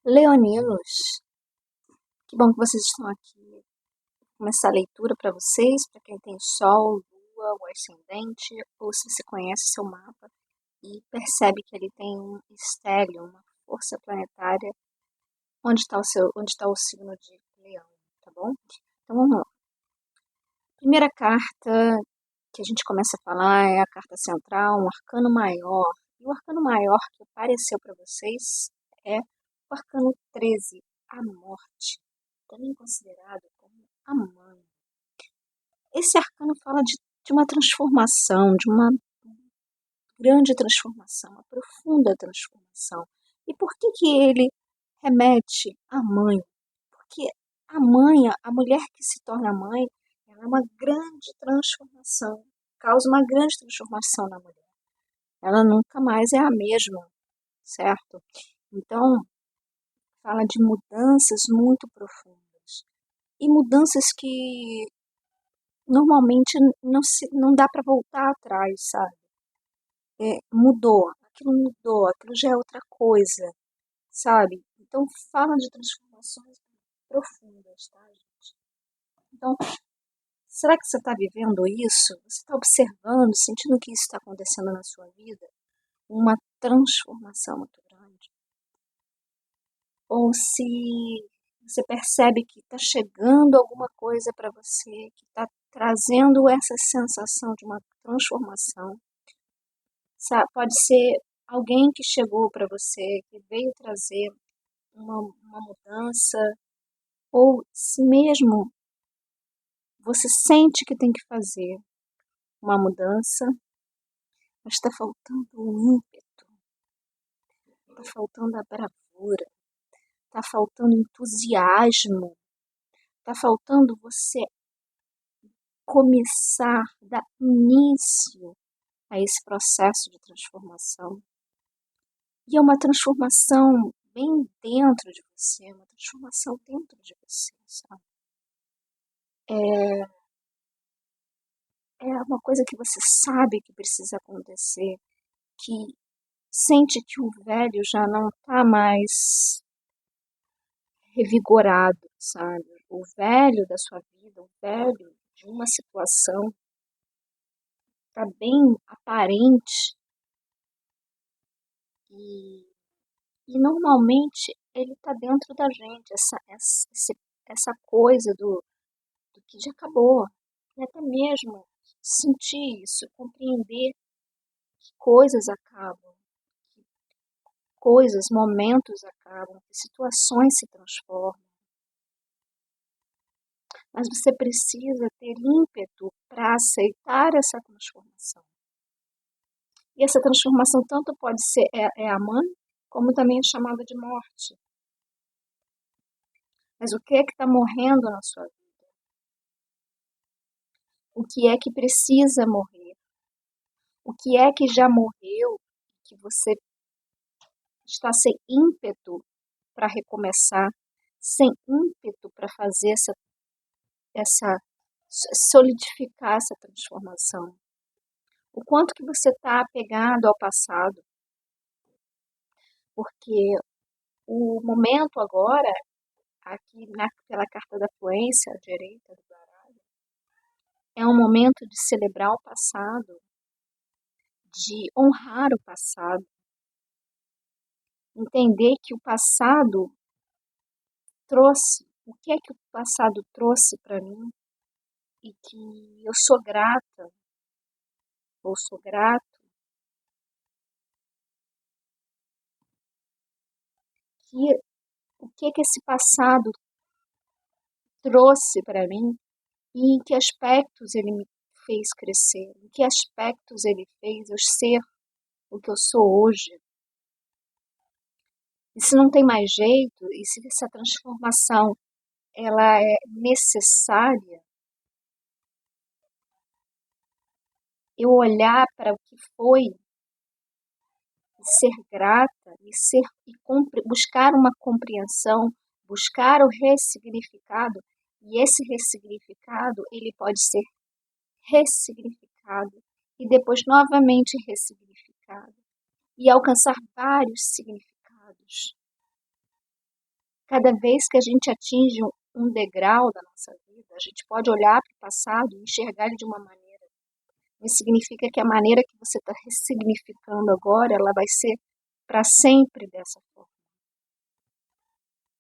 Leoninos, que bom que vocês estão aqui. Vou começar a leitura para vocês, para quem tem Sol, Lua, o Ascendente, ou se você conhece seu mapa e percebe que ele tem um estélio, uma força planetária, onde está o signo de Leão, tá bom? Então vamos lá. Primeira carta que a gente começa a falar é a carta central, um arcano maior. E o arcano maior que apareceu para vocês é o arcano 13, a morte, também considerado como a mãe. Esse arcano fala de uma transformação, de uma grande transformação, uma profunda transformação. E por que ele remete à mãe? Porque a mãe, a mulher que se torna mãe, ela é uma grande transformação, causa uma grande transformação na mulher. Ela nunca mais é a mesma, certo? Então, fala de mudanças muito profundas. E mudanças que normalmente não dá para voltar atrás, sabe? Mudou, aquilo já é outra coisa, sabe? Então, fala de transformações profundas, tá, gente? Então, será que você está vivendo isso? Você está observando, sentindo que isso está acontecendo na sua vida? Uma transformação muito grande? Ou se você percebe que está chegando alguma coisa para você, que está trazendo essa sensação de uma transformação, sabe? Pode ser alguém que chegou para você, que veio trazer uma mudança, ou se mesmo você sente que tem que fazer uma mudança, mas está faltando o ímpeto, está faltando a bravura, está faltando entusiasmo, está faltando você começar, dar início a esse processo de transformação. E é uma transformação bem dentro de você, uma transformação dentro de você, sabe? É uma coisa que você sabe que precisa acontecer, que sente que o velho já não está mais revigorado, sabe? O velho da sua vida, o velho de uma situação está bem aparente e, e normalmente ele está dentro da gente, essa coisa do que já acabou. E até mesmo sentir isso, compreender que coisas acabam, que coisas, momentos acabam, que situações se transformam. Mas você precisa ter ímpeto para aceitar essa transformação. E essa transformação tanto pode ser a mãe, como também é chamada de morte. Mas o que é que está morrendo na sua vida? O que é que precisa morrer? O que é que já morreu, que você está sem ímpeto para recomeçar, sem ímpeto para fazer essa solidificar essa transformação? O quanto que você está apegado ao passado? Porque o momento agora, aqui pela carta da fluência, à direita do baralho, é um momento de celebrar o passado, de honrar o passado, entender que o passado trouxe, o que é que o passado trouxe para mim e que eu sou grata, ou sou grato, que o que é que esse passado trouxe para mim e em que aspectos ele me fez crescer, em que aspectos ele fez eu ser o que eu sou hoje. E se não tem mais jeito, e se essa transformação ela é necessária, eu olhar para o que foi e ser grata buscar uma compreensão, buscar o ressignificado, e esse ressignificado ele pode ser ressignificado e depois novamente ressignificado e alcançar vários significados. Cada vez que a gente atinge um degrau da nossa vida, a gente pode olhar para o passado e enxergar ele de uma maneira. Isso significa que a maneira que você está ressignificando agora, ela vai ser para sempre dessa forma.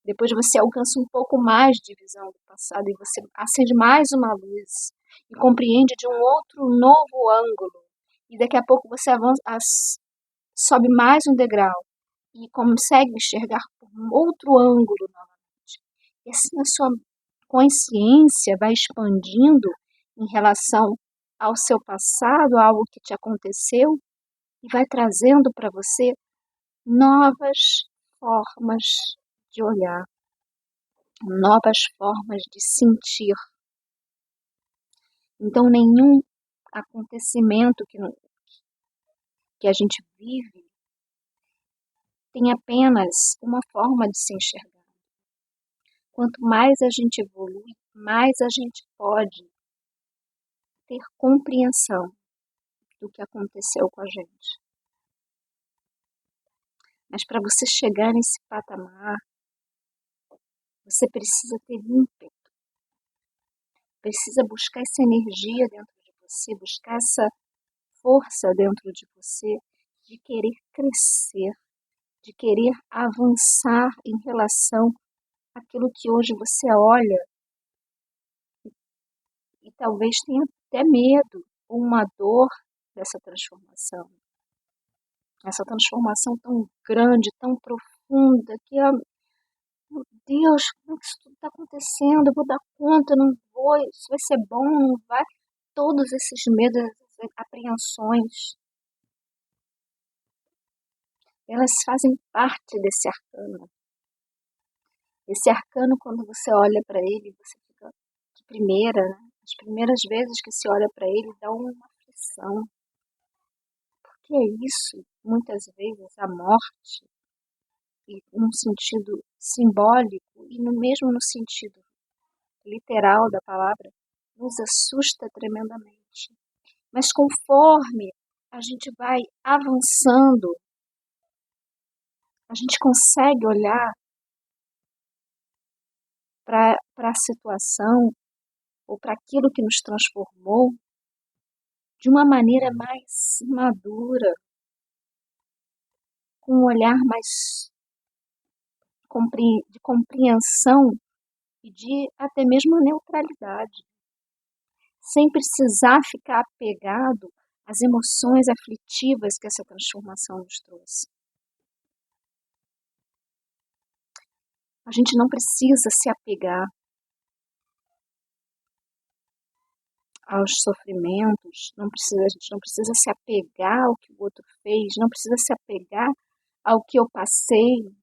Depois você alcança um pouco mais de visão do passado e você acende mais uma luz e compreende de um outro novo ângulo. E daqui a pouco você avança, sobe mais um degrau e consegue enxergar por um outro ângulo novamente. E assim a sua consciência vai expandindo em relação ao seu passado, a algo que te aconteceu, e vai trazendo para você novas formas de olhar, novas formas de sentir. Então, nenhum acontecimento que a gente vive tem apenas uma forma de se enxergar. Quanto mais a gente evolui, mais a gente pode ter compreensão do que aconteceu com a gente. Mas para você chegar nesse patamar, você precisa ter ímpeto, precisa buscar essa energia dentro de você, buscar essa força dentro de você de querer crescer, de querer avançar em relação àquilo que hoje você olha e talvez tenha até medo ou uma dor dessa transformação. Essa transformação tão grande, tão profunda, que meu Deus, como é que isso tudo está acontecendo? Eu vou dar conta, não vou, isso vai ser bom, não vai? Todos esses medos, essas apreensões, elas fazem parte desse arcano. Esse arcano, quando você olha para ele, você fica de primeira, né? As primeiras vezes que se olha para ele, dá uma aflição. Porque é isso, muitas vezes, a morte, e num sentido simbólico e mesmo no sentido literal da palavra, nos assusta tremendamente. Mas conforme a gente vai avançando, a gente consegue olhar para a situação ou para aquilo que nos transformou de uma maneira mais madura, com um olhar mais de compreensão e de até mesmo neutralidade, sem precisar ficar apegado às emoções aflitivas que essa transformação nos trouxe. A gente não precisa se apegar aos sofrimentos, a gente não precisa se apegar ao que o outro fez, não precisa se apegar ao que eu passei.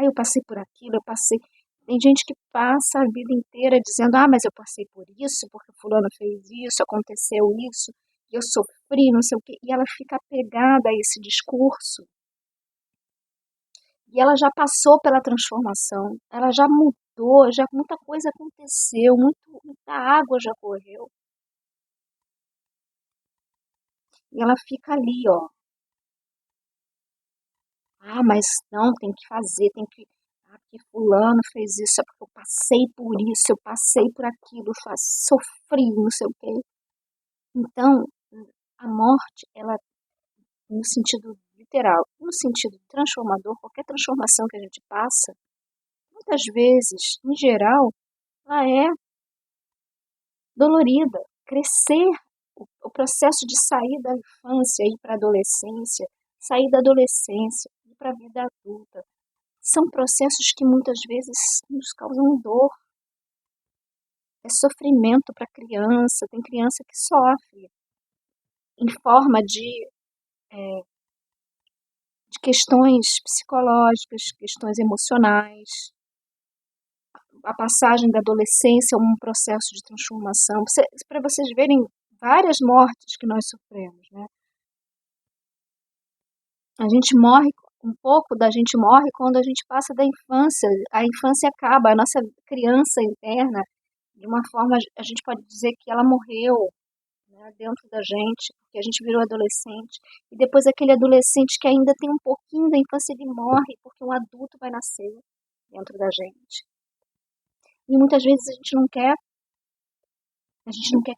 Eu passei por aquilo, eu passei. Tem gente que passa a vida inteira dizendo, mas eu passei por isso, porque fulano fez isso, aconteceu isso, e eu sofri, não sei o quê. E ela fica apegada a esse discurso. E ela já passou pela transformação, ela já mudou, já muita coisa aconteceu, muita água já correu. E ela fica ali, ó. Mas não, tem que fazer, tem que. Porque fulano fez isso, é porque eu passei por isso, eu passei por aquilo, sofri, não sei o quê. Então, a morte, ela, no sentido literal, no sentido transformador, qualquer transformação que a gente passa, muitas vezes, em geral, ela é dolorida. Crescer, o processo de sair da infância e ir para a adolescência, sair da adolescência e ir para a vida adulta, são processos que muitas vezes nos causam dor. É sofrimento para a criança, tem criança que sofre em forma de questões psicológicas, questões emocionais. A passagem da adolescência é um processo de transformação. Para vocês verem várias mortes que nós sofremos, né? A gente morre, um pouco da gente morre quando a gente passa da infância. A infância acaba, a nossa criança interna, de uma forma, a gente pode dizer que ela morreu, né, dentro da gente, porque a gente virou adolescente. E depois aquele adolescente que ainda tem um pouquinho da infância, ele morre porque um adulto vai nascer. dentro da gente. E muitas vezes a gente não quer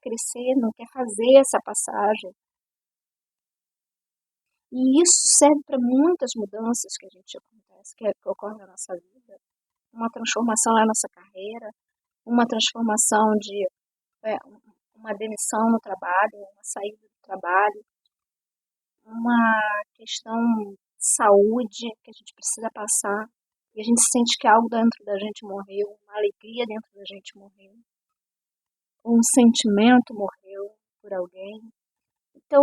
crescer, não quer fazer essa passagem. E isso serve para muitas mudanças que a gente acontece, que ocorrem na nossa vida. Uma transformação na nossa carreira, uma transformação de uma demissão no trabalho, uma saída do trabalho, uma questão de saúde que a gente precisa passar. E a gente sente que algo dentro da gente morreu, uma alegria dentro da gente morreu, um sentimento morreu por alguém. Então,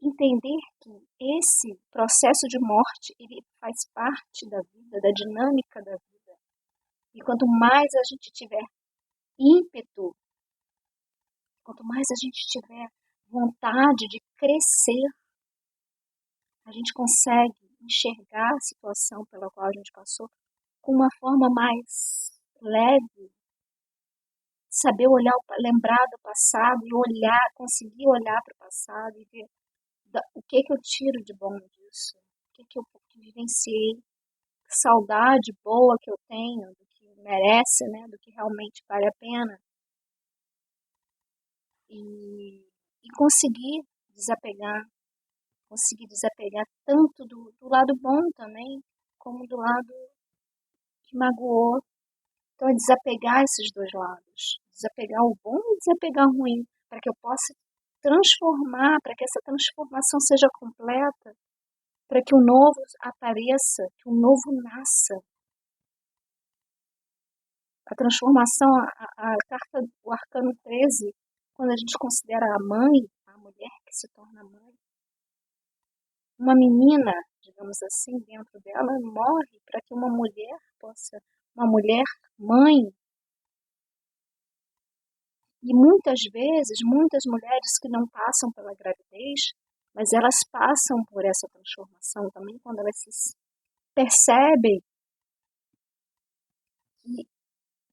entender que esse processo de morte, ele faz parte da vida, da dinâmica da vida. E quanto mais a gente tiver ímpeto, quanto mais a gente tiver vontade de crescer, a gente consegue enxergar a situação pela qual a gente passou com uma forma mais leve, saber olhar, lembrar do passado e olhar, conseguir olhar para o passado e ver o que eu tiro de bom disso, o que eu vivenciei, que saudade boa que eu tenho, do que merece, né, do que realmente vale a pena. E conseguir desapegar tanto do lado bom também, como do lado que magoou. Então é desapegar esses dois lados, desapegar o bom e desapegar o ruim, para que eu possa transformar, para que essa transformação seja completa, para que o novo apareça, que o novo nasça. A transformação, a carta, o arcano 13, quando a gente considera a mãe, a mulher que se torna mãe, uma menina, digamos assim, dentro dela morre para que uma mulher possa, uma mulher mãe. E muitas vezes, muitas mulheres que não passam pela gravidez, mas elas passam por essa transformação também quando elas se percebem que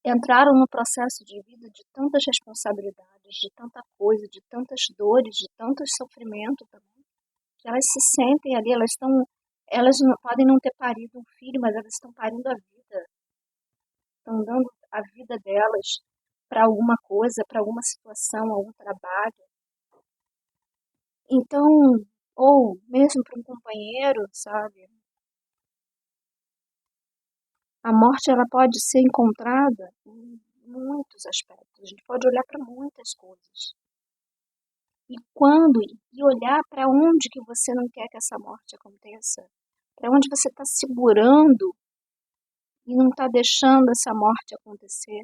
entraram no processo de vida de tantas responsabilidades, de tanta coisa, de tantas dores, de tanto sofrimento também, que elas se sentem ali, elas não, podem não ter parido um filho, mas elas estão parindo a vida, estão dando a vida delas para alguma coisa, para alguma situação, algum trabalho. Então, ou mesmo para um companheiro, sabe? A morte ela pode ser encontrada em muitos aspectos. A gente pode olhar para muitas coisas. E olhar para onde que você não quer que essa morte aconteça, para onde você está segurando e não está deixando essa morte acontecer,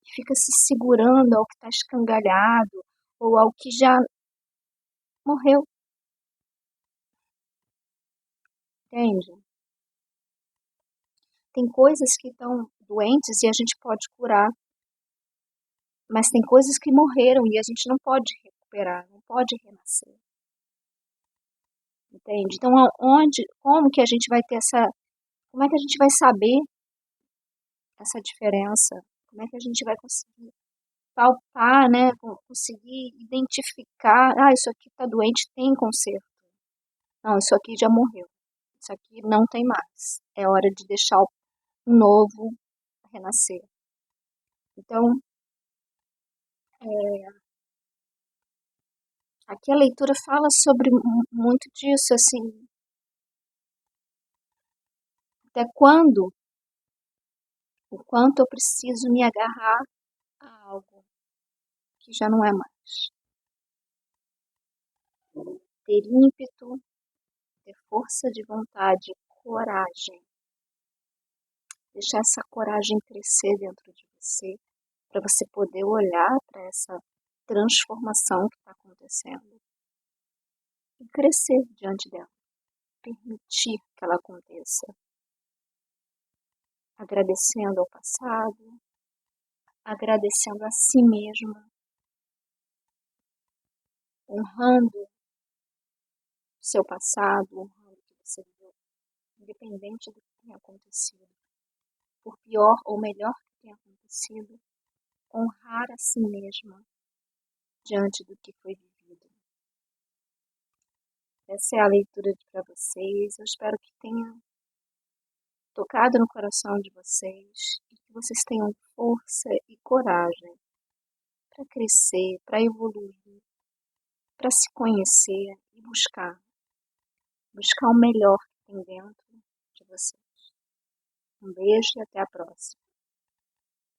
e fica se segurando ao que está escangalhado ou ao que já morreu, entende? Tem coisas que estão doentes e a gente pode curar, mas tem coisas que morreram e a gente não pode recuperar, não pode renascer, entende? Então, como que a gente vai ter como é que a gente vai saber essa diferença? Como é que a gente vai conseguir palpar, né? Conseguir identificar, isso aqui está doente, tem conserto. Não, isso aqui já morreu. Isso aqui não tem mais. É hora de deixar um novo renascer. Então, aqui a leitura fala sobre muito disso, assim, até quando, o quanto eu preciso me agarrar a algo que já não é mais. Ter ímpeto, ter força de vontade, coragem. Deixar essa coragem crescer dentro de você, para você poder olhar para essa transformação que está acontecendo e crescer diante dela, permitir que ela aconteça, agradecendo ao passado, agradecendo a si mesma, honrando o seu passado, honrando o que você viveu, independente do que tenha acontecido, por pior ou melhor que tenha acontecido, honrar a si mesma diante do que foi vivido. Essa é a leitura para vocês. Eu espero que tenha tocado no coração de vocês e que vocês tenham força e coragem para crescer, para evoluir, para se conhecer e buscar o melhor que tem dentro de vocês. Um beijo e até a próxima.